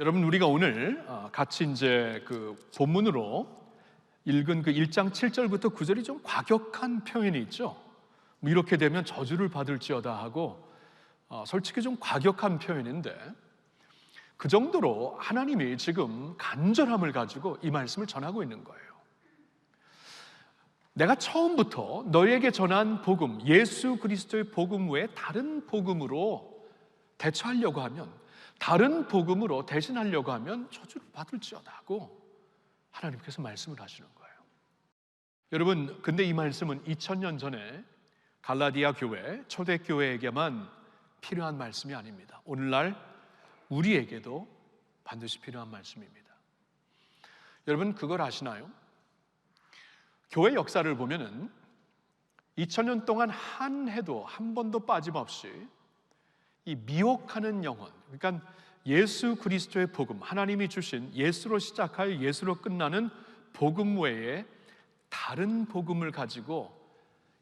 여러분, 우리가 오늘 같이 이제 그 본문으로 읽은 그 1장 7절부터 9절이 좀 과격한 표현이 있죠. 뭐 이렇게 되면 저주를 받을지어다 하고 솔직히 좀 과격한 표현인데, 그 정도로 하나님이 지금 간절함을 가지고 이 말씀을 전하고 있는 거예요. 내가 처음부터 너희에게 전한 복음, 예수 그리스도의 복음 외에 다른 복음으로 대처하려고 하면, 다른 복음으로 대신하려고 하면 저주를 받을지어다 하고 하나님께서 말씀을 하시는 거예요. 여러분, 근데 이 말씀은 2000년 전에 갈라디아 교회, 초대교회에게만 필요한 말씀이 아닙니다. 오늘날 우리에게도 반드시 필요한 말씀입니다. 여러분, 그걸 아시나요? 교회 역사를 보면은 2000년 동안 한 해도 한 번도 빠짐없이 이 미혹하는 영혼, 그러니까 예수 그리스도의 복음, 하나님이 주신 예수로 시작하여 예수로 끝나는 복음 외에 다른 복음을 가지고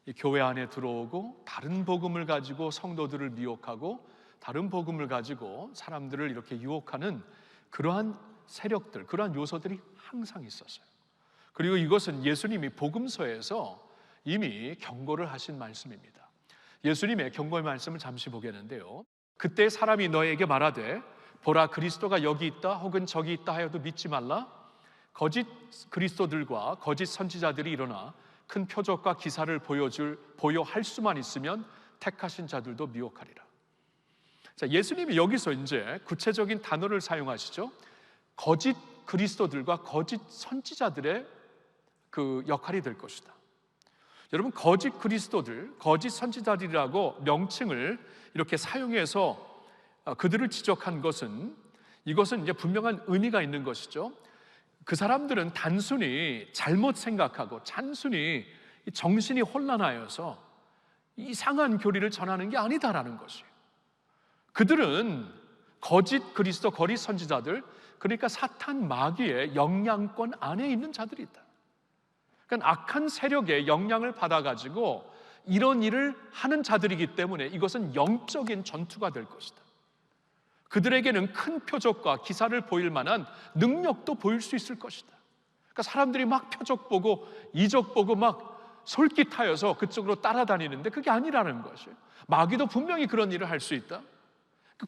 이 교회 안에 들어오고, 다른 복음을 가지고 성도들을 미혹하고, 다른 복음을 가지고 사람들을 이렇게 유혹하는 그러한 세력들, 그러한 요소들이 항상 있었어요. 그리고 이것은 예수님이 복음서에서 이미 경고를 하신 말씀입니다. 예수님의 경고의 말씀을 잠시 보겠는데요, 그때 사람이 너에게 말하되 보라 그리스도가 여기 있다 혹은 저기 있다 하여도 믿지 말라. 거짓 그리스도들과 거짓 선지자들이 일어나 큰 표적과 기사를 보여할 수만 있으면 택하신 자들도 미혹하리라. 자, 예수님이 여기서 이제 구체적인 단어를 사용하시죠. 거짓 그리스도들과 거짓 선지자들의 그 역할이 될 것이다. 여러분, 거짓 그리스도들, 거짓 선지자들이라고 명칭을 이렇게 사용해서 그들을 지적한 것은, 이것은 이제 분명한 의미가 있는 것이죠. 그 사람들은 단순히 잘못 생각하고 단순히 정신이 혼란하여서 이상한 교리를 전하는 게 아니다라는 것이에요. 그들은 거짓 그리스도, 거짓 선지자들, 그러니까 사탄 마귀의 영향권 안에 있는 자들이다. 그러니까 악한 세력의 영향을 받아가지고 이런 일을 하는 자들이기 때문에 이것은 영적인 전투가 될 것이다. 그들에게는 큰 표적과 기사를 보일 만한 능력도 보일 수 있을 것이다. 그러니까 사람들이 막 표적 보고 이적 보고 막 솔깃하여서 그쪽으로 따라다니는데 그게 아니라는 것이에요. 마귀도 분명히 그런 일을 할 수 있다.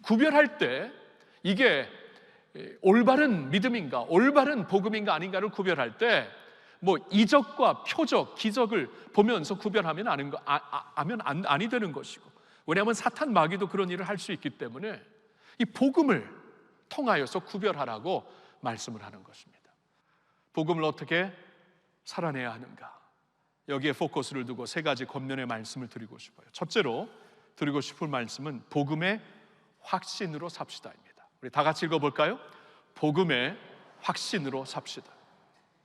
구별할 때 이게 올바른 믿음인가, 올바른 복음인가 아닌가를 구별할 때 뭐 이적과 표적, 기적을 보면서 구별하면 아니 되는 것이고, 왜냐하면 사탄 마귀도 그런 일을 할 수 있기 때문에 이 복음을 통하여서 구별하라고 말씀을 하는 것입니다. 복음을 어떻게 살아내야 하는가, 여기에 포커스를 두고 세 가지 겉면의 말씀을 드리고 싶어요. 첫째로 드리고 싶은 말씀은 복음의 확신으로 삽시다입니다. 우리 다 같이 읽어볼까요? 복음의 확신으로 삽시다.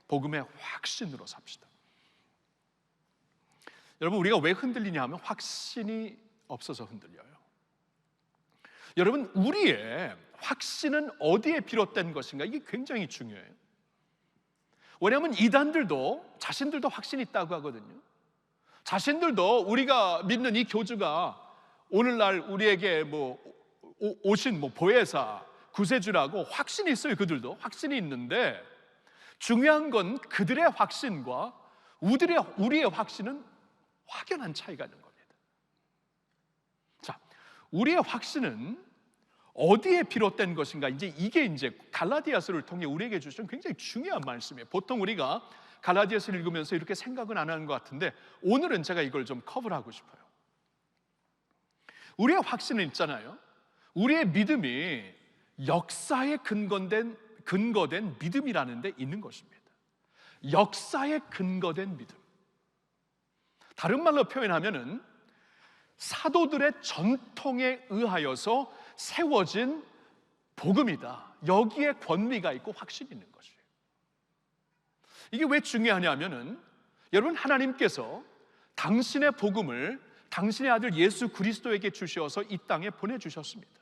복음의 확신으로 삽시다. 여러분, 우리가 왜 흔들리냐 하면 확신이 없어서 흔들려요. 여러분, 우리의 확신은 어디에 비롯된 것인가, 이게 굉장히 중요해요. 왜냐하면 이단들도 자신들도 확신이 있다고 하거든요. 자신들도 우리가 믿는 이 교주가 오늘날 우리에게 오신 보혜사, 구세주라고 확신이 있어요. 그들도 확신이 있는데, 중요한 건 그들의 확신과 우리의 확신은 확연한 차이가 있는 겁니다. 자, 우리의 확신은 어디에 비롯된 것인가, 이게 이제 갈라디아서를 통해 우리에게 주신 굉장히 중요한 말씀이에요. 보통 우리가 갈라디아서를 읽으면서 이렇게 생각은 안 하는 것 같은데, 오늘은 제가 이걸 좀 커버하고 싶어요. 우리의 확신은 있잖아요. 우리의 믿음이 역사에 근거된 믿음이라는 데 있는 것입니다. 역사에 근거된 믿음. 다른 말로 표현하면은 사도들의 전통에 의하여서 세워진 복음이다. 여기에 권위가 있고 확신이 있는 것이에요. 이게 왜 중요하냐면은, 여러분, 하나님께서 당신의 복음을 당신의 아들 예수 그리스도에게 주셔서 이 땅에 보내주셨습니다.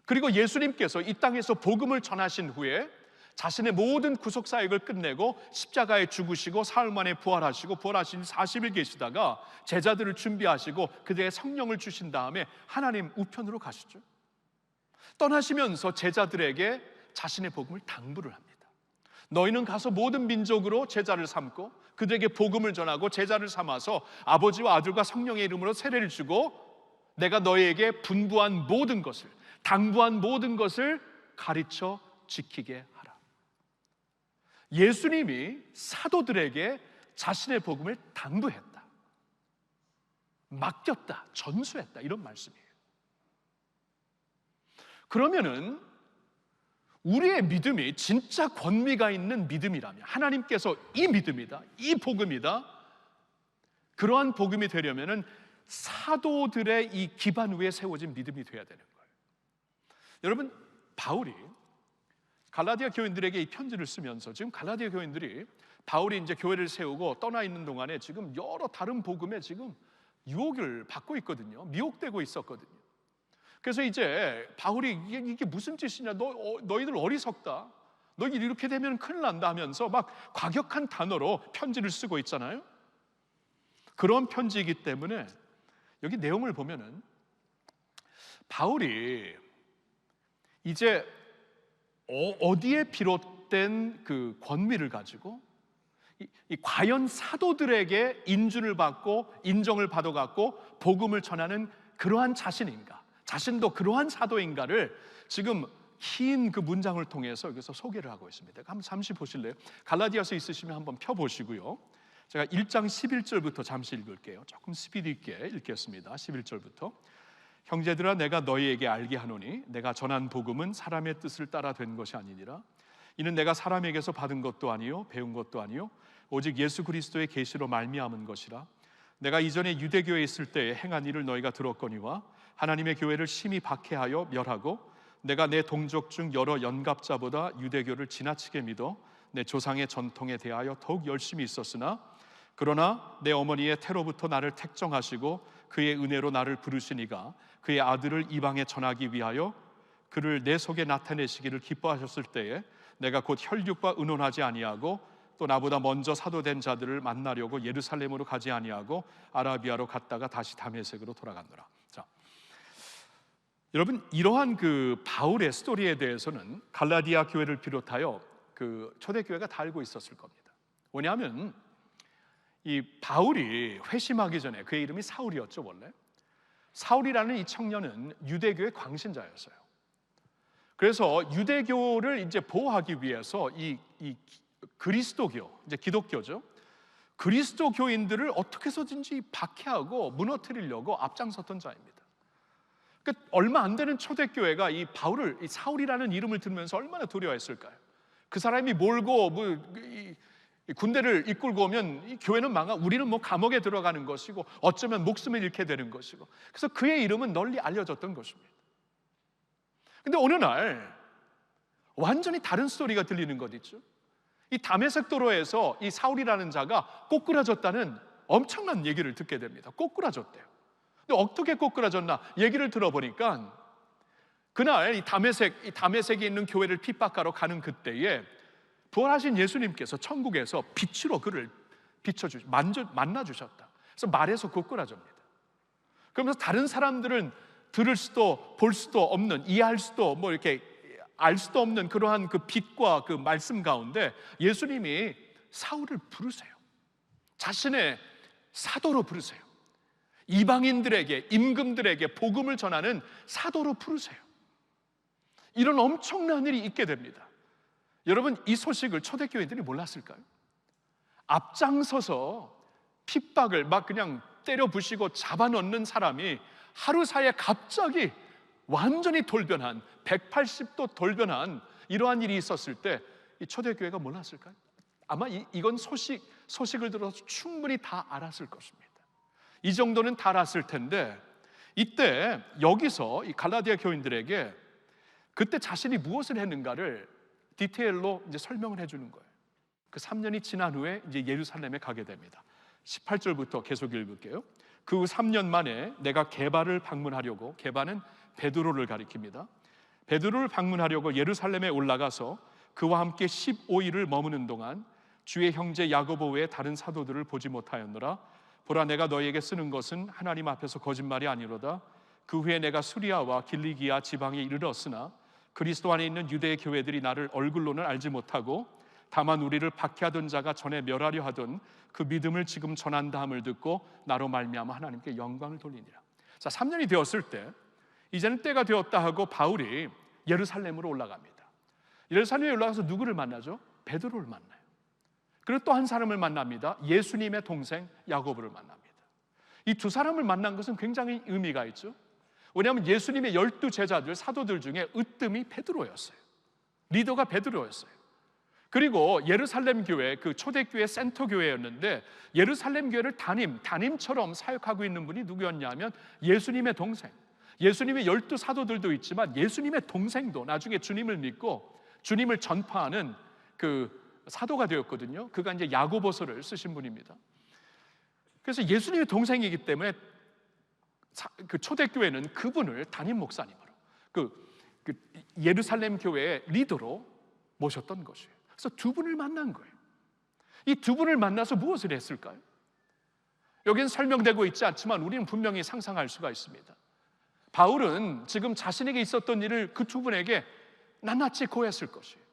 그리고 예수님께서 이 땅에서 복음을 전하신 후에 자신의 모든 구속사역을 끝내고 십자가에 죽으시고 사흘 만에 부활하시고, 부활하신 40일 계시다가 제자들을 준비하시고 그들의 성령을 주신 다음에 하나님 우편으로 가시죠. 떠나시면서 제자들에게 자신의 복음을 당부를 합니다. 너희는 가서 모든 민족으로 제자를 삼고 그들에게 복음을 전하고 제자를 삼아서 아버지와 아들과 성령의 이름으로 세례를 주고 내가 너희에게 분부한 모든 것을, 당부한 모든 것을 가르쳐 지키게 하라. 예수님이 사도들에게 자신의 복음을 당부했다, 맡겼다, 전수했다, 이런 말씀이에요. 그러면은 우리의 믿음이 진짜 권위가 있는 믿음이라면, 하나님께서 이 믿음이다, 이 복음이다, 그러한 복음이 되려면은 사도들의 이 기반 위에 세워진 믿음이 되어야 되는 거예요. 여러분, 바울이 갈라디아 교인들에게 이 편지를 쓰면서 지금 갈라디아 교인들이 바울이 이제 교회를 세우고 떠나 있는 동안에 지금 여러 다른 복음에 지금 유혹을 받고 있거든요. 미혹되고 있었거든요. 그래서 이제 바울이 이게 무슨 짓이냐, 너희들 어리석다, 너희들 이렇게 되면 큰일 난다 하면서 막 과격한 단어로 편지를 쓰고 있잖아요. 그런 편지이기 때문에 여기 내용을 보면은 바울이 이제 어디에 비롯된 그 권위를 가지고 과연 사도들에게 인준을 받고 인정을 받아갖고 복음을 전하는 그러한 자신인가, 자신도 그러한 사도인가를 지금 긴 그 문장을 통해서 여기서 소개를 하고 있습니다. 한번 잠시 보실래요? 갈라디아서 있으시면 한번 펴보시고요. 제가 1장 11절부터 잠시 읽을게요. 조금 스피드 있게 읽겠습니다. 11절부터. 형제들아, 내가 너희에게 알게 하노니 내가 전한 복음은 사람의 뜻을 따라 된 것이 아니니라. 이는 내가 사람에게서 받은 것도 아니요 배운 것도 아니요 오직 예수 그리스도의 계시로 말미암은 것이라. 내가 이전에 유대교에 있을 때에 행한 일을 너희가 들었거니와 하나님의 교회를 심히 박해하여 멸하고 내가 내 동족 중 여러 연갑자보다 유대교를 지나치게 믿어 내 조상의 전통에 대하여 더욱 열심히 있었으나 그러나 내 어머니의 태로부터 나를 택정하시고 그의 은혜로 나를 부르시니가 그의 아들을 이방에 전하기 위하여 그를 내 속에 나타내시기를 기뻐하셨을 때에 내가 곧 혈육과 의논하지 아니하고 또 나보다 먼저 사도된 자들을 만나려고 예루살렘으로 가지 아니하고 아라비아로 갔다가 다시 다메섹으로 돌아갔노라. 자, 여러분, 이러한 그 바울의 스토리에 대해서는 갈라디아 교회를 비롯하여 그 초대교회가 다 알고 있었을 겁니다. 왜냐하면 이 바울이 회심하기 전에 그의 이름이 사울이었죠. 원래 사울이라는 이 청년은 유대교의 광신자였어요. 그래서 유대교를 이제 보호하기 위해서 이 그리스도교, 이제 기독교죠, 그리스도교인들을 어떻게 해서든지 박해하고 무너뜨리려고 앞장섰던 자입니다. 그러니까 얼마 안 되는 초대교회가 이 바울을, 이 사울이라는 이름을 들으면서 얼마나 두려워했을까요? 그 사람이 몰고 군대를 이끌고 오면 이 교회는 우리는 감옥에 들어가는 것이고 어쩌면 목숨을 잃게 되는 것이고, 그래서 그의 이름은 널리 알려졌던 것입니다. 근데 어느 날 완전히 다른 스토리가 들리는 것 있죠. 이 다메섹 도로에서 이 사울이라는 자가 꼬꾸라졌다는 엄청난 얘기를 듣게 됩니다. 꼬꾸라졌대요. 근데 어떻게 꼬꾸라졌나 얘기를 들어보니까 그날 이 다메섹에 있는 교회를 핍박하러 가는 그때에 부활하신 예수님께서 천국에서 빛으로 그를 만나주셨다. 그래서 말에서 꼬꾸라집니다. 그러면서 다른 사람들은 들을 수도 볼 수도 없는, 이해할 수도 이렇게 알 수도 없는 그러한 그 빛과 그 말씀 가운데 예수님이 사울을 부르세요. 자신의 사도로 부르세요. 이방인들에게, 임금들에게 복음을 전하는 사도로 부르세요. 이런 엄청난 일이 있게 됩니다. 여러분, 이 소식을 초대교회들이 몰랐을까요? 앞장서서 핍박을 막 그냥 때려 부시고 잡아넣는 사람이 하루 사이에 갑자기 완전히 돌변한, 180도 돌변한 이러한 일이 있었을 때 이 초대교회가 몰랐을까요? 아마 이건 소식을 들어서 충분히 다 알았을 것입니다. 이 정도는 다 알았을 텐데, 이때 여기서 이 갈라디아 교인들에게 그때 자신이 무엇을 했는가를 디테일로 이제 설명을 해주는 거예요. 그 3년이 지난 후에 이제 예루살렘에 가게 됩니다. 18절부터 계속 읽을게요. 그 후 3년 만에 내가 게바를 방문하려고, 게바는 베드로를 가리킵니다. 베드로를 방문하려고 예루살렘에 올라가서 그와 함께 15일을 머무는 동안 주의 형제 야고보 외에 다른 사도들을 보지 못하였노라. 보라, 내가 너희에게 쓰는 것은 하나님 앞에서 거짓말이 아니로다. 그 후에 내가 수리아와 길리기아 지방에 이르렀으나 그리스도 안에 있는 유대의 교회들이 나를 얼굴로는 알지 못하고 다만 우리를 박해하던 자가 전에 멸하려 하던 그 믿음을 지금 전한다 함을 듣고 나로 말미암아 하나님께 영광을 돌리니라. 자, 3년이 되었을 때 이제는 때가 되었다 하고 바울이 예루살렘으로 올라갑니다. 예루살렘에 올라가서 누구를 만나죠? 베드로를 만나요. 그리고 또 한 사람을 만납니다. 예수님의 동생 야고보를 만납니다. 이 두 사람을 만난 것은 굉장히 의미가 있죠. 왜냐하면 예수님의 12 제자들, 사도들 중에 으뜸이 베드로였어요. 리더가 베드로였어요. 그리고 예루살렘 교회, 그 초대교회 센터 교회였는데 예루살렘 교회를 담임처럼 사역하고 있는 분이 누구였냐면 예수님의 동생, 예수님의 12 사도들도 있지만 예수님의 동생도 나중에 주님을 믿고 주님을 전파하는 그 사도가 되었거든요. 그가 이제 야고보서를 쓰신 분입니다. 그래서 예수님의 동생이기 때문에 그 초대교회는 그분을 담임 목사님으로 그 예루살렘 교회의 리더로 모셨던 것이에요. 그래서 두 분을 만난 거예요. 이 두 분을 만나서 무엇을 했을까요? 여기는 설명되고 있지 않지만 우리는 분명히 상상할 수가 있습니다. 바울은 지금 자신에게 있었던 일을 그 두 분에게 낱낱이 고했을 것이에요.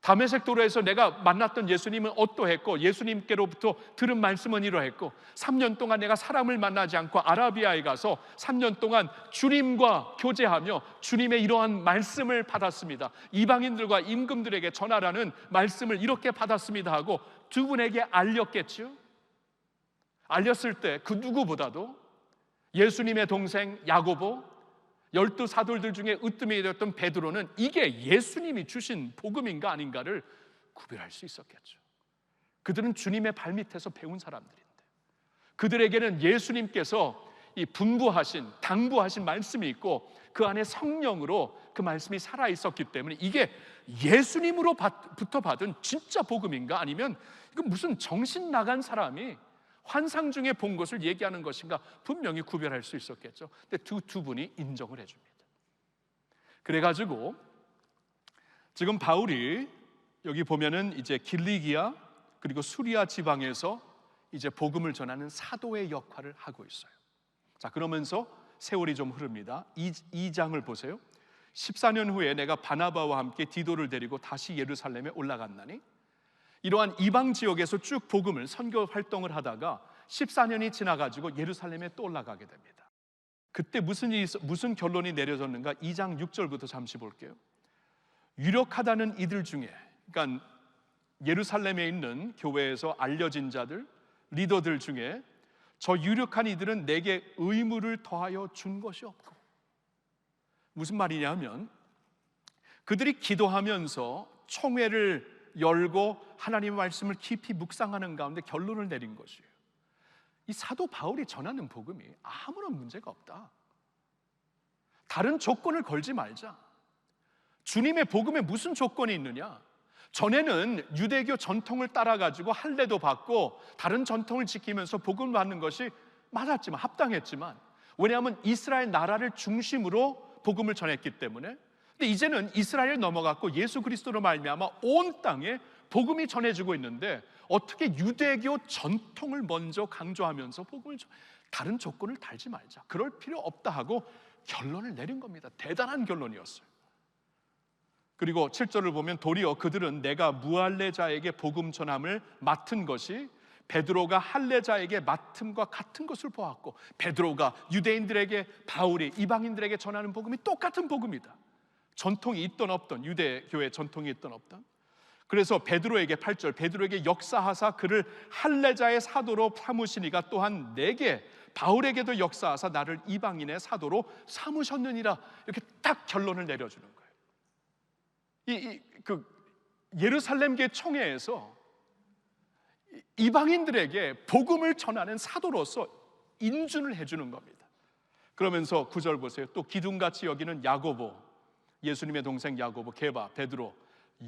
다메섹 도로에서 내가 만났던 예수님은 어떠했고 예수님께로부터 들은 말씀은 이러했고 3년 동안 내가 사람을 만나지 않고 아라비아에 가서 3년 동안 주님과 교제하며 주님의 이러한 말씀을 받았습니다. 이방인들과 임금들에게 전하라는 말씀을 이렇게 받았습니다 하고 두 분에게 알렸겠죠. 알렸을 때 그 누구보다도 예수님의 동생 야고보, 12 사도들 중에 으뜸이 되었던 베드로는 이게 예수님이 주신 복음인가 아닌가를 구별할 수 있었겠죠. 그들은 주님의 발밑에서 배운 사람들인데 그들에게는 예수님께서 이 분부하신, 당부하신 말씀이 있고 그 안에 성령으로 그 말씀이 살아있었기 때문에 이게 예수님으로부터 받은 진짜 복음인가 아니면 이건 무슨 정신 나간 사람이 환상 중에 본 것을 얘기하는 것인가 분명히 구별할 수 있었겠죠. 근데 두 분이 인정을 해줍니다. 그래가지고 지금 바울이 여기 보면은 이제 길리기아 그리고 수리아 지방에서 이제 복음을 전하는 사도의 역할을 하고 있어요. 자, 그러면서 세월이 좀 흐릅니다. 2장을 보세요. 14년 후에 내가 바나바와 함께 디도를 데리고 다시 예루살렘에 올라갔나니 이러한 이방 지역에서 쭉 복음을 선교 활동을 하다가 14년이 지나가지고 예루살렘에 또 올라가게 됩니다. 그때 무슨 결론이 내려졌는가? 2장 6절부터 잠시 볼게요. 유력하다는 이들 중에, 그러니까 예루살렘에 있는 교회에서 알려진 자들, 리더들 중에 저 유력한 이들은 내게 의무를 더하여 준 것이 없고, 무슨 말이냐면 그들이 기도하면서 총회를 열고 하나님의 말씀을 깊이 묵상하는 가운데 결론을 내린 것이에요. 이 사도 바울이 전하는 복음이 아무런 문제가 없다. 다른 조건을 걸지 말자. 주님의 복음에 무슨 조건이 있느냐? 전에는 유대교 전통을 따라가지고 할례도 받고 다른 전통을 지키면서 복음을 받는 것이 맞았지만, 합당했지만, 왜냐하면 이스라엘 나라를 중심으로 복음을 전했기 때문에. 근데 이제는 이스라엘 넘어갔고 예수 그리스도로 말미암아 온 땅에 복음이 전해지고 있는데 어떻게 유대교 전통을 먼저 강조하면서 복음을 다른 조건을 달지 말자, 그럴 필요 없다 하고 결론을 내린 겁니다. 대단한 결론이었어요. 그리고 7절을 보면 도리어 그들은 내가 무할례자에게 복음 전함을 맡은 것이 베드로가 할례자에게 맡음과 같은 것을 보았고, 베드로가 유대인들에게, 바울이 이방인들에게 전하는 복음이 똑같은 복음이다. 전통이 있던 없던, 유대교의 전통이 있던 없던. 그래서 베드로에게 8절, 베드로에게 역사하사 그를 할례자의 사도로 삼으시니가 또한 내게 바울에게도 역사하사 나를 이방인의 사도로 삼으셨느니라. 이렇게 딱 결론을 내려주는 거예요. 예루살렘교회 총회에서 이방인들에게 복음을 전하는 사도로서 인준을 해주는 겁니다. 그러면서 9절 보세요. 또 기둥같이 여기는 야고보, 예수님의 동생 야고보, 게바, 베드로,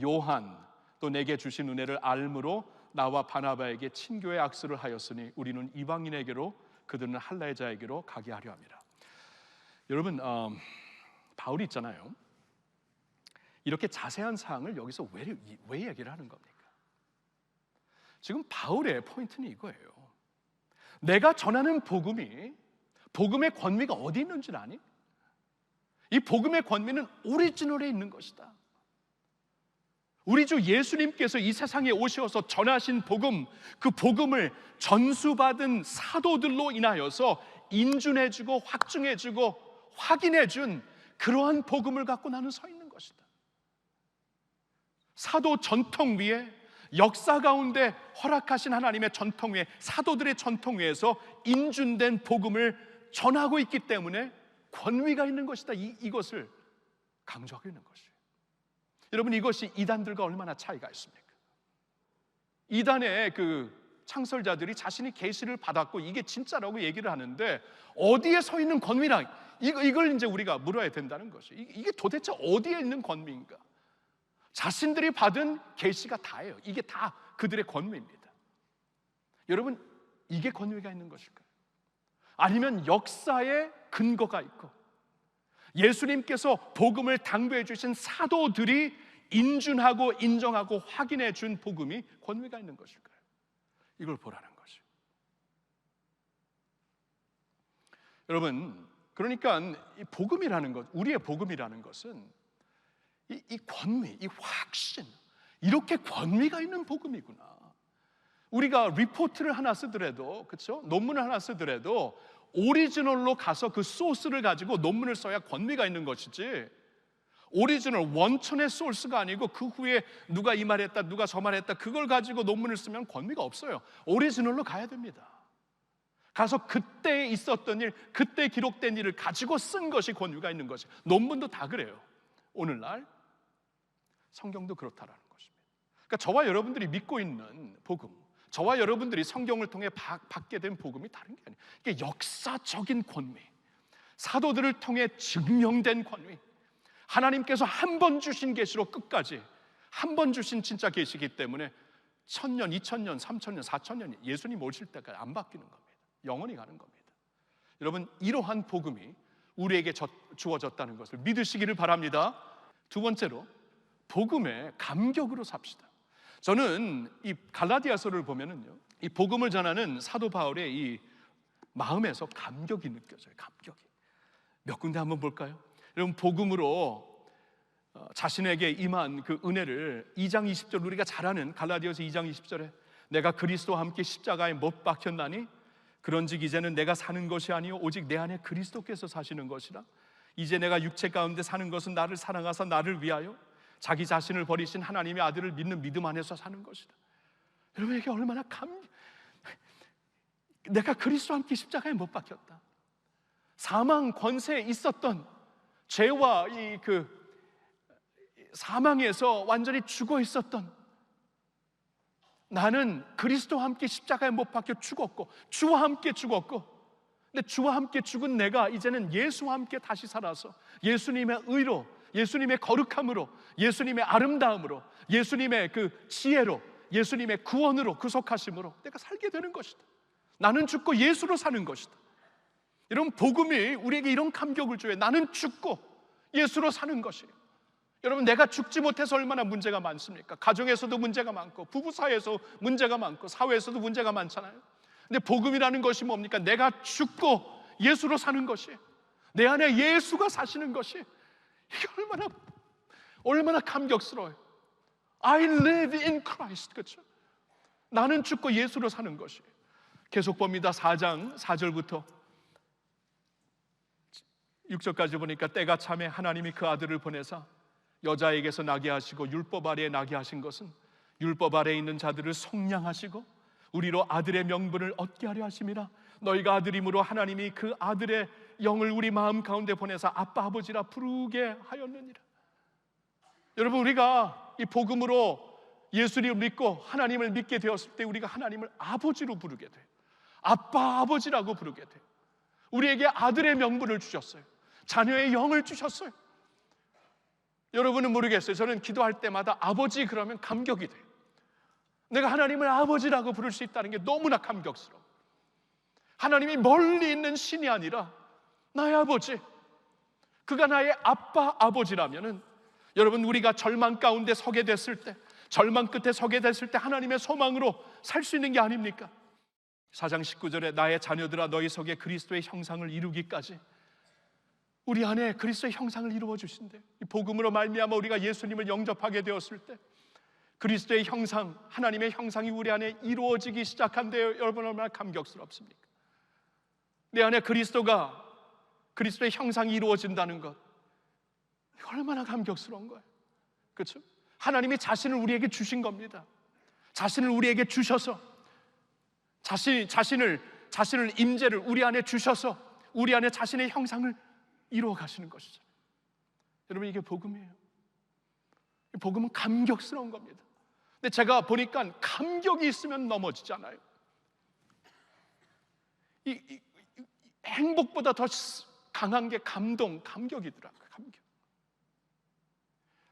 요한, 또 내게 주신 은혜를 알므로 나와 바나바에게 친교의 악수를 하였으니 우리는 이방인에게로 그들은 할례자에게로 가게 하려 함이라. 여러분, 바울이 있잖아요. 이렇게 자세한 사항을 여기서 왜 얘기를 하는 겁니까? 지금 바울의 포인트는 이거예요. 내가 전하는 복음이, 복음의 권위가 어디 있는 줄 아니? 이 복음의 권위는 오리지널에 있는 것이다. 우리 주 예수님께서 이 세상에 오셔서 전하신 복음, 그 복음을 전수받은 사도들로 인하여서 인준해주고 확증해주고 확인해준 그러한 복음을 갖고 나는 서 있는 것이다. 사도 전통 위에, 역사 가운데 허락하신 하나님의 전통 위에, 사도들의 전통 위에서 인준된 복음을 전하고 있기 때문에 권위가 있는 것이다. 이것을 강조하고 있는 것이에요. 여러분, 이것이 이단들과 얼마나 차이가 있습니까? 이단의 그 창설자들이 자신이 계시를 받았고 이게 진짜라고 얘기를 하는데 어디에 서 있는 권위랑 이걸 이제 우리가 물어야 된다는 것이에요. 이게 도대체 어디에 있는 권위인가? 자신들이 받은 계시가 다예요. 이게 다 그들의 권위입니다. 여러분, 이게 권위가 있는 것일까요? 아니면 역사에 근거가 있고 예수님께서 복음을 당부해 주신 사도들이 인준하고 인정하고 확인해 준 복음이 권위가 있는 것일까요? 이걸 보라는 것이죠. 여러분, 그러니까 이 복음이라는 것, 우리의 복음이라는 것은 이 권위, 이 확신, 이렇게 권위가 있는 복음이구나. 우리가 리포트를 하나 쓰더라도, 그렇죠? 논문을 하나 쓰더라도 오리지널로 가서 그 소스를 가지고 논문을 써야 권위가 있는 것이지, 오리지널 원천의 소스가 아니고 그 후에 누가 이 말했다 누가 저 말했다 그걸 가지고 논문을 쓰면 권위가 없어요. 오리지널로 가야 됩니다. 가서 그때 있었던 일, 그때 기록된 일을 가지고 쓴 것이 권위가 있는 것이. 논문도 다 그래요. 오늘날 성경도 그렇다라는 것입니다. 그러니까 저와 여러분들이 믿고 있는 복음, 저와 여러분들이 성경을 통해 받게 된 복음이 다른 게 아니에요. 이게 역사적인 권위, 사도들을 통해 증명된 권위, 하나님께서 한 번 주신 계시로 끝까지 한 번 주신 진짜 계시이기 때문에 1000년, 2000년, 3000년, 4000년 예수님 오실 때까지 안 바뀌는 겁니다. 영원히 가는 겁니다. 여러분, 이러한 복음이 우리에게 주어졌다는 것을 믿으시기를 바랍니다. 두 번째로, 복음에 감격으로 삽시다. 저는 이 갈라디아서를 보면은요, 이 복음을 전하는 사도 바울의 이 마음에서 감격이 느껴져요. 감격이. 몇 군데 한번 볼까요? 여러분, 복음으로 자신에게 임한 그 은혜를 2장 20절, 우리가 잘 아는 갈라디아서 2장 20절에 내가 그리스도와 함께 십자가에 못 박혔나니 그런즉 이제는 내가 사는 것이 아니요 오직 내 안에 그리스도께서 사시는 것이라. 이제 내가 육체 가운데 사는 것은 나를 사랑하사 나를 위하여 자기 자신을 버리신 하나님의 아들을 믿는 믿음 안에서 사는 것이다. 여러분에게 얼마나 내가 그리스도와 함께 십자가에 못 박혔다. 사망 권세에 있었던 죄와 이 사망에서 완전히 죽어 있었던 나는 그리스도와 함께 십자가에 못 박혀 죽었고 주와 함께 죽었고, 근데 주와 함께 죽은 내가 이제는 예수와 함께 다시 살아서 예수님의 의로, 예수님의 거룩함으로, 예수님의 아름다움으로, 예수님의 그 지혜로, 예수님의 구원으로, 구속하심으로 내가 살게 되는 것이다. 나는 죽고 예수로 사는 것이다. 이런 복음이 우리에게 이런 감격을 줘요. 나는 죽고 예수로 사는 것이에요. 여러분, 내가 죽지 못해서 얼마나 문제가 많습니까? 가정에서도 문제가 많고, 부부 사이에서 문제가 많고, 사회에서도 문제가 많잖아요. 근데 복음이라는 것이 뭡니까? 내가 죽고 예수로 사는 것이에요. 내 안에 예수가 사시는 것이, 이게 얼마나 감격스러워요. I live in Christ. 그렇죠? 나는 죽고 예수로 사는 것이에요. 계속 봅니다. 4장 4절부터 6절까지 보니까 때가 참에 하나님이 그 아들을 보내사 여자에게서 나게 하시고 율법 아래에 나게 하신 것은 율법 아래에 있는 자들을 속량하시고 우리로 아들의 명분을 얻게 하려 하심이라. 너희가 아들임으로 하나님이 그 아들의 영을 우리 마음 가운데 보내사 아빠 아버지라 부르게 하였느니라. 여러분, 우리가 이 복음으로 예수님을 믿고 하나님을 믿게 되었을 때 우리가 하나님을 아버지로 부르게 돼요. 아빠 아버지라고 부르게 돼요. 우리에게 아들의 명분을 주셨어요. 자녀의 영을 주셨어요. 여러분은 모르겠어요. 저는 기도할 때마다 아버지 그러면 감격이 돼요. 내가 하나님을 아버지라고 부를 수 있다는 게 너무나 감격스러워. 하나님이 멀리 있는 신이 아니라 나의 아버지, 그가 나의 아빠 아버지라면은, 여러분, 우리가 절망 가운데 서게 됐을 때, 절망 끝에 서게 됐을 때 하나님의 소망으로 살 수 있는 게 아닙니까? 4장 19절에 나의 자녀들아 너희 속에 그리스도의 형상을 이루기까지 우리 안에 그리스도의 형상을 이루어 주신대. 이 복음으로 말미암아 우리가 예수님을 영접하게 되었을 때 그리스도의 형상, 하나님의 형상이 우리 안에 이루어지기 시작한데요. 여러분 얼마나 감격스럽습니까? 내 안에 그리스도의 형상이 이루어진다는 것, 얼마나 감격스러운 거예요. 그렇죠? 하나님이 자신을 우리에게 주신 겁니다. 자신을 우리에게 주셔서 자신을 임재를 우리 안에 주셔서 우리 안에 자신의 형상을 이루어 가시는 것이죠. 여러분, 이게 복음이에요. 복음은 감격스러운 겁니다. 근데 제가 보니까 감격이 있으면 넘어지잖아요. 이 행복보다 더 강한 게 감격이더라고요.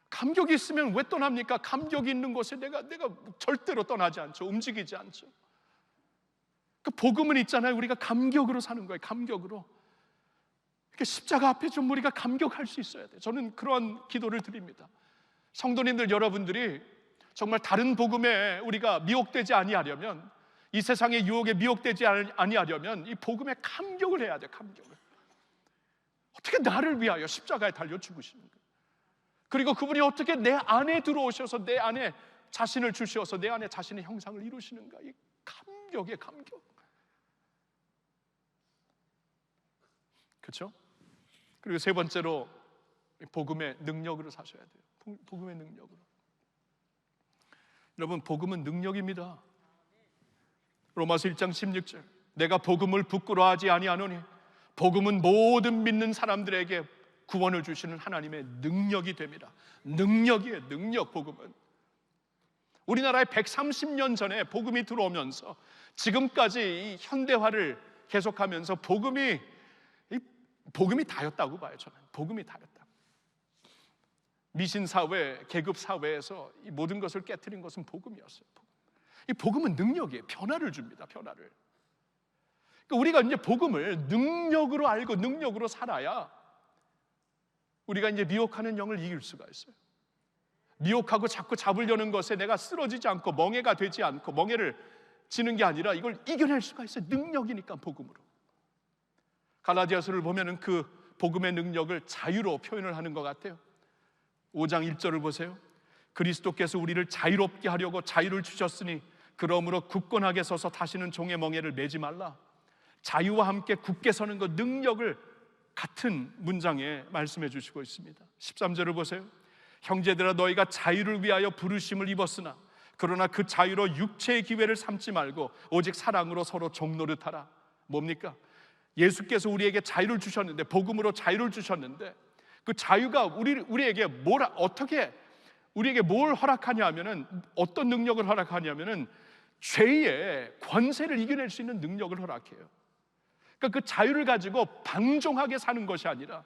감격이 있으면 왜 떠납니까? 감격이 있는 곳에 내가 절대로 떠나지 않죠. 움직이지 않죠. 그 복음은 있잖아요. 우리가 감격으로 사는 거예요. 감격으로. 이렇게 십자가 앞에 좀 우리가 감격할 수 있어야 돼요. 저는 그런 기도를 드립니다. 성도님들 여러분들이 정말 다른 복음에 우리가 미혹되지 아니하려면, 이 세상의 유혹에 미혹되지 아니하려면 이 복음에 감격을 해야 돼요. 감격을. 어떻게 나를 위하여 십자가에 달려 죽으시는 거예요. 그리고 그분이 어떻게 내 안에 들어오셔서 내 안에 자신을 주셔서 내 안에 자신의 형상을 이루시는가. 이 감격의 감격. 그렇죠? 그리고 세 번째로 복음의 능력으로 사셔야 돼요. 복음의 능력으로. 여러분, 복음은 능력입니다. 로마서 1장 16절, 내가 복음을 부끄러워하지 아니하노니 복음은 모든 믿는 사람들에게 구원을 주시는 하나님의 능력이 됩니다. 능력이에요. 능력. 복음은 우리나라에 130년 전에 복음이 들어오면서 지금까지 이 현대화를 계속하면서 복음이 다였다고 봐요. 저는 복음이 다였다. 미신사회, 계급사회에서 이 모든 것을 깨트린 것은 복음이었어요. 이 복음은 능력이에요. 변화를 줍니다. 변화를. 그러니까 우리가 이제 복음을 능력으로 알고 능력으로 살아야 우리가 이제 미혹하는 영을 이길 수가 있어요. 미혹하고 자꾸 잡으려는 것에 내가 쓰러지지 않고 멍해가 되지 않고 멍해를 지는 게 아니라 이걸 이겨낼 수가 있어요. 능력이니까 복음으로. 갈라디아서를 보면은 그 복음의 능력을 자유로 표현을 하는 것 같아요. 5장 1절을 보세요. 그리스도께서 우리를 자유롭게 하려고 자유를 주셨으니 그러므로 굳건하게 서서 다시는 종의 멍에를 매지 말라. 자유와 함께 굳게 서는 것, 능력을 같은 문장에 말씀해 주시고 있습니다. 13절을 보세요. 형제들아, 너희가 자유를 위하여 부르심을 입었으나 그러나 그 자유로 육체의 기회를 삼지 말고 오직 사랑으로 서로 종노릇하라. 뭡니까? 예수께서 우리에게 자유를 주셨는데, 복음으로 자유를 주셨는데, 그 자유가 우리에게 우리에게 뭘 허락하냐 하면은, 어떤 능력을 허락하냐면은 죄의 권세를 이겨낼 수 있는 능력을 허락해요. 그러니까 그 자유를 가지고 방종하게 사는 것이 아니라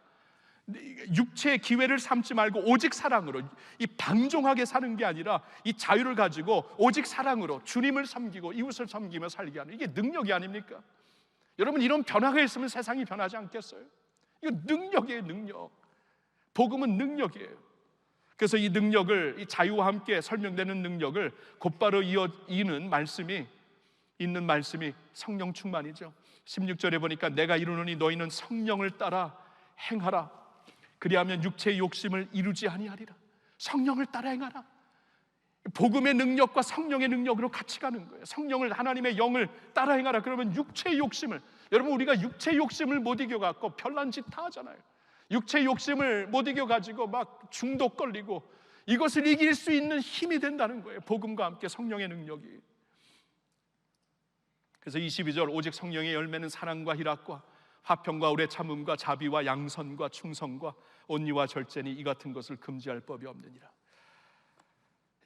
육체의 기회를 삼지 말고 오직 사랑으로, 이 방종하게 사는 게 아니라 이 자유를 가지고 오직 사랑으로 주님을 섬기고 이웃을 섬기며 살게 하는, 이게 능력이 아닙니까? 여러분, 이런 변화가 있으면 세상이 변하지 않겠어요? 이거 능력이에요. 능력. 복음은 능력이에요. 그래서 이 능력을, 이 자유와 함께 설명되는 능력을 곧바로 이는 말씀이 성령 충만이죠. 16절에 보니까 내가 이루노니 너희는 성령을 따라 행하라. 그리하면 육체의 욕심을 이루지 아니하리라. 성령을 따라 행하라. 복음의 능력과 성령의 능력으로 같이 가는 거예요. 성령을, 하나님의 영을 따라 행하라. 그러면 육체의 욕심을, 여러분, 우리가 육체의 욕심을 못 이겨갖고 별난 짓 다 하잖아요. 육체의 욕심을 못 이겨가지고 막 중독 걸리고, 이것을 이길 수 있는 힘이 된다는 거예요. 복음과 함께 성령의 능력이. 그래서 22절, 오직 성령의 열매는 사랑과 희락과 화평과 오래 참음과 자비와 양선과 충성과 온유와 절제니 이 같은 것을 금지할 법이 없느니라.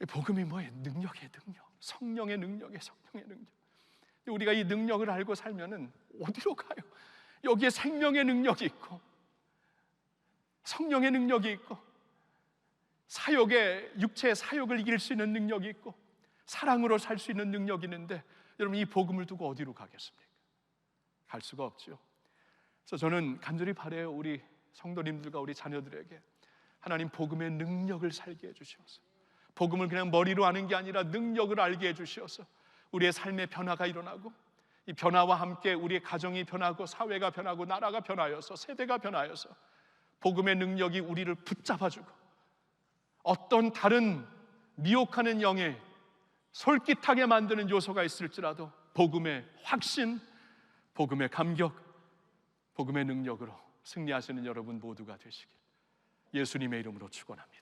복음이 뭐예요? 능력이에요. 능력. 성령의 능력이에요. 성령의 능력. 우리가 이 능력을 알고 살면은 어디로 가요? 여기에 생명의 능력이 있고 성령의 능력이 있고 육체의 사욕을 이길 수 있는 능력이 있고 사랑으로 살 수 있는 능력이 있는데, 여러분, 이 복음을 두고 어디로 가겠습니까? 갈 수가 없죠. 그래서 저는 간절히 바라요. 우리 성도님들과 우리 자녀들에게 하나님 복음의 능력을 살게 해주시옵소서. 복음을 그냥 머리로 아는 게 아니라 능력을 알게 해주시어서 우리의 삶의 변화가 일어나고, 이 변화와 함께 우리의 가정이 변하고 사회가 변하고 나라가 변하여서 세대가 변하여서 복음의 능력이 우리를 붙잡아주고 어떤 다른 미혹하는 영에 솔깃하게 만드는 요소가 있을지라도 복음의 확신, 복음의 감격, 복음의 능력으로 승리하시는 여러분 모두가 되시길 예수님의 이름으로 축원합니다.